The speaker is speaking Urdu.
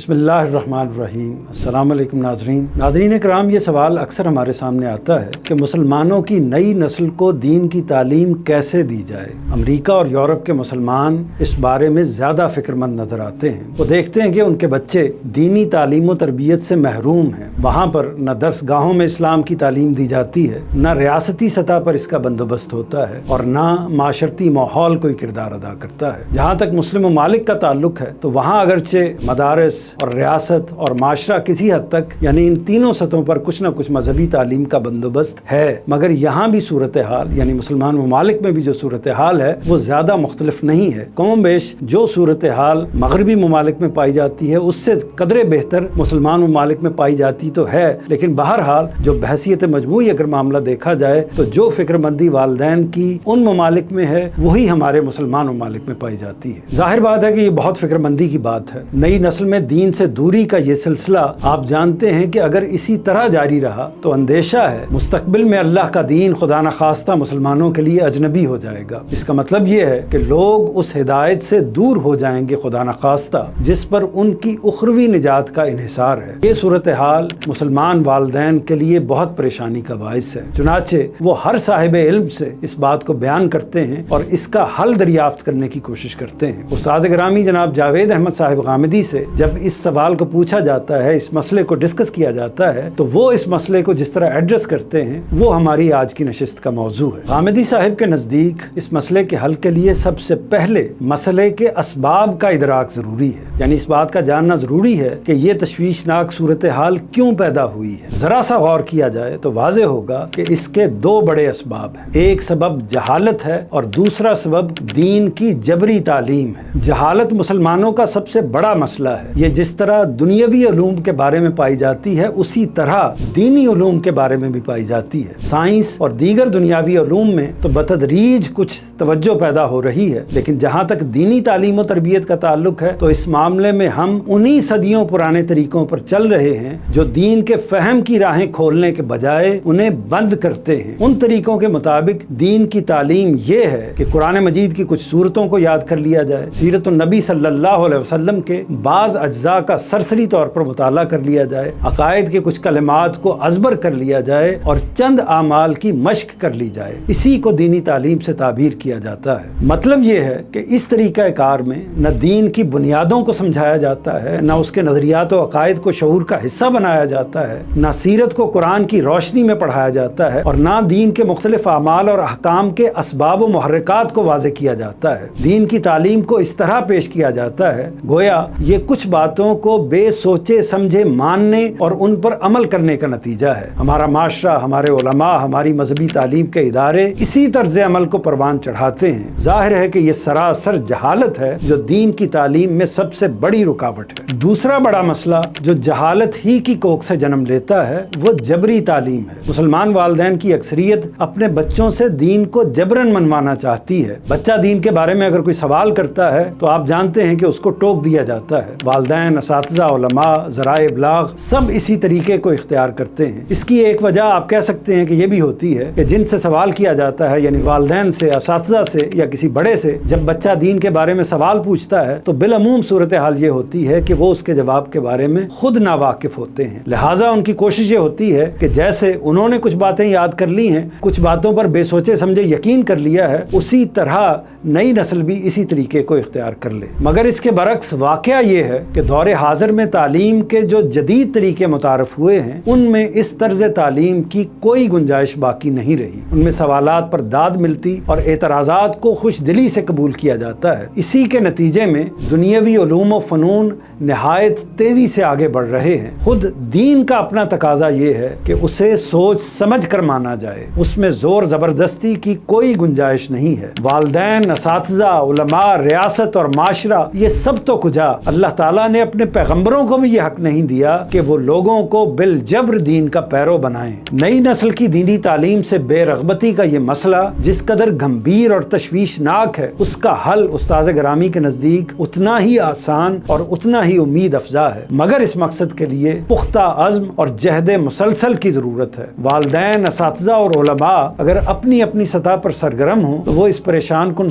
بسم اللہ الرحمن الرحیم۔ السلام علیکم ناظرین کرام، یہ سوال اکثر ہمارے سامنے آتا ہے کہ مسلمانوں کی نئی نسل کو دین کی تعلیم کیسے دی جائے۔ امریکہ اور یورپ کے مسلمان اس بارے میں زیادہ فکر مند نظر آتے ہیں۔ وہ دیکھتے ہیں کہ ان کے بچے دینی تعلیم و تربیت سے محروم ہیں۔ وہاں پر نہ درس گاہوں میں اسلام کی تعلیم دی جاتی ہے، نہ ریاستی سطح پر اس کا بندوبست ہوتا ہے، اور نہ معاشرتی ماحول کوئی کردار ادا کرتا ہے۔ جہاں تک مسلم ممالک کا تعلق ہے تو وہاں اگرچہ مدارس اور ریاست اور معاشرہ کسی حد تک یعنی ان تینوں سطحوں پر کچھ نہ کچھ مذہبی تعلیم کا بندوبست ہے، مگر یہاں بھی صورتحال یعنی مسلمان ممالک میں بھی جو صورتحال ہے وہ زیادہ مختلف نہیں ہے۔ کم و بیش جو صورتحال مغربی ممالک میں پائی جاتی ہے اس سے قدرے بہتر مسلمان ممالک میں پائی جاتی تو ہے، لیکن بہرحال جو بحیثیت مجموعی اگر معاملہ دیکھا جائے تو جو فکر مندی والدین کی ان ممالک میں ہے وہی ہمارے مسلمان ممالک میں پائی جاتی ہے۔ ظاہر بات ہے کہ یہ بہت فکر مندی کی بات ہے۔ نئی نسل میں دین سے دوری کا یہ سلسلہ آپ جانتے ہیں کہ اگر اسی طرح جاری رہا تو اندیشہ ہے مستقبل میں اللہ کا دین خدا نخواستہ مسلمانوں کے لیے اجنبی ہو جائے گا۔ اس کا مطلب یہ ہے کہ لوگ اس ہدایت سے دور ہو جائیں گے خدا نخواستہ جس پر ان کی اخروی نجات کا انحصار ہے۔ یہ صورتحال مسلمان والدین کے لیے بہت پریشانی کا باعث ہے، چنانچہ وہ ہر صاحب علم سے اس بات کو بیان کرتے ہیں اور اس کا حل دریافت کرنے کی کوشش کرتے ہیں۔ استاد گرامی جناب جاوید احمد صاحب غامدی سے جب اس سوال کو پوچھا جاتا ہے، اس مسئلے کو ڈسکس کیا جاتا ہے، تو وہ اس مسئلے کو جس طرح ایڈریس کرتے ہیں وہ ہماری آج کی نشست کا موضوع ہے۔ غامدی صاحب کے نزدیک اس مسئلے کے حل کے لیے سب سے پہلے مسئلے کے اسباب کا ادراک ضروری ہے، یعنی اس بات کا جاننا ضروری ہے کہ یہ تشویشناک صورتحال کیوں پیدا ہوئی ہے۔ ذرا سا غور کیا جائے تو واضح ہوگا کہ اس کے دو بڑے اسباب ہیں۔ ایک سبب جہالت ہے اور دوسرا سبب دین کی جبری تعلیم ہے۔ جہالت مسلمانوں کا سب سے بڑا مسئلہ ہے۔ یہ جس طرح دنیاوی علوم کے بارے میں پائی جاتی ہے اسی طرح دینی علوم کے بارے میں بھی پائی جاتی ہے۔ سائنس اور دیگر دنیاوی علوم میں تو بتدریج کچھ توجہ پیدا ہو رہی ہے، لیکن جہاں تک دینی تعلیم و تربیت کا تعلق ہے تو اس معاملے میں ہم انہی صدیوں پرانے طریقوں پر چل رہے ہیں جو دین کے فہم کی راہیں کھولنے کے بجائے انہیں بند کرتے ہیں۔ ان طریقوں کے مطابق دین کی تعلیم یہ ہے کہ قرآن مجید کی کچھ سورتوں کو یاد کر لیا جائے، سیرت النبی صلی اللہ علیہ وسلم کے بعض اجزاء کا سرسری طور پر مطالعہ کر لیا جائے، عقائد کے کچھ کلمات کو ازبر کر لیا جائے اور چند اعمال کی مشق کر لی جائے۔ اسی کو دینی تعلیم سے تعبیر کیا جاتا ہے۔ مطلب یہ ہے کہ اس طریقہ کار میں نہ دین کی بنیادوں کو سمجھایا جاتا ہے، نہ اس کے نظریات و عقائد کو شعور کا حصہ بنایا جاتا ہے، نہ سیرت کو قرآن کی روشنی میں پڑھایا جاتا ہے، اور نہ دین کے مختلف اعمال اور احکام کے اسباب و محرکات کو واضح کیا جاتا ہے۔ دین کی تعلیم کو اس طرح پیش کیا جاتا ہے گویا یہ کچھ باتوں کو بے سوچے سمجھے ماننے اور ان پر عمل کرنے کا نتیجہ ہے۔ ہمارا معاشرہ، ہمارے علماء، ہماری مذہبی تعلیم کے ادارے اسی طرز عمل کو پروان چڑھاتے ہیں۔ ظاہر ہے کہ یہ سراسر جہالت ہے جو دین کی تعلیم میں سب سے بڑی رکاوٹ ہے۔ دوسرا بڑا مسئلہ جو جہالت ہی کی کوکھ سے جنم لیتا ہے وہ جبری تعلیم ہے۔ مسلمان والدین کی اکثریت اپنے بچوں سے دین کو جبرن منوانا چاہتی ہے۔ بچہ دین کے بارے میں اگر کوئی سوال کرتا ہے تو آپ جانتے ہیں کہ اس کو ٹوک دیا جاتا ہے۔ والدین، اساتذہ، علماء، ذرائع ابلاغ سب اسی طریقے کو اختیار کرتے ہیں۔ اس کی ایک وجہ آپ کہہ سکتے ہیں کہ یہ بھی ہوتی ہے کہ جن سے سوال کیا جاتا ہے یعنی والدین سے، اساتذہ سے یا کسی بڑے سے جب بچہ دین کے بارے میں سوال پوچھتا ہے تو بالعموم صورتحال یہ ہوتی ہے کہ وہ اس کے جواب کے بارے میں خود ناواقف ہوتے ہیں، لہٰذا ان کی کوشش یہ ہوتی ہے کہ جیسے انہوں نے کچھ باتیں یاد کر لی ہیں، کچھ باتوں پر بے سوچے سمجھے یقین کر لیا ہے، اسی طرح نئی نسل بھی اسی طریقے کو اختیار کر لے۔ مگر اس کے برعکس واقعہ یہ ہے کہ دور حاضر میں تعلیم کے جو جدید طریقے متعارف ہوئے ہیں ان میں اس طرز تعلیم کی کوئی گنجائش باقی نہیں رہی۔ ان میں سوالات پر داد ملتی اور اعتراضات کو خوش دلی سے قبول کیا جاتا ہے۔ اسی کے نتیجے میں دنیاوی علوم و فنون نہایت تیزی سے آگے بڑھ رہے ہیں۔ خود دین کا اپنا تقاضا یہ ہے کہ اسے سوچ سمجھ کر مانا جائے، اس میں زور زبردستی کی کوئی گنجائش نہیں ہے۔ والدین، اساتذہ، علماء، ریاست اور معاشرہ یہ سب تو کجا اللہ تعالیٰ نے اپنے پیغمبروں کو بھی یہ حق نہیں دیا کہ وہ لوگوں کو بالجبر دین کا پیرو بنائیں۔ نئی نسل کی دینی تعلیم سے بے رغبتی کا یہ مسئلہ جس قدر گمبھیر اور تشویشناک ہے اس کا حل استاذ گرامی کے نزدیک اتنا ہی آسان اور اتنا ہی امید افزا ہے، مگر اس مقصد کے لیے پختہ عزم اور جہد مسلسل کی ضرورت ہے۔ والدین، اساتذہ اور علماء اگر اپنی اپنی سطح پر سرگرم ہوں تو وہ اس پریشان کن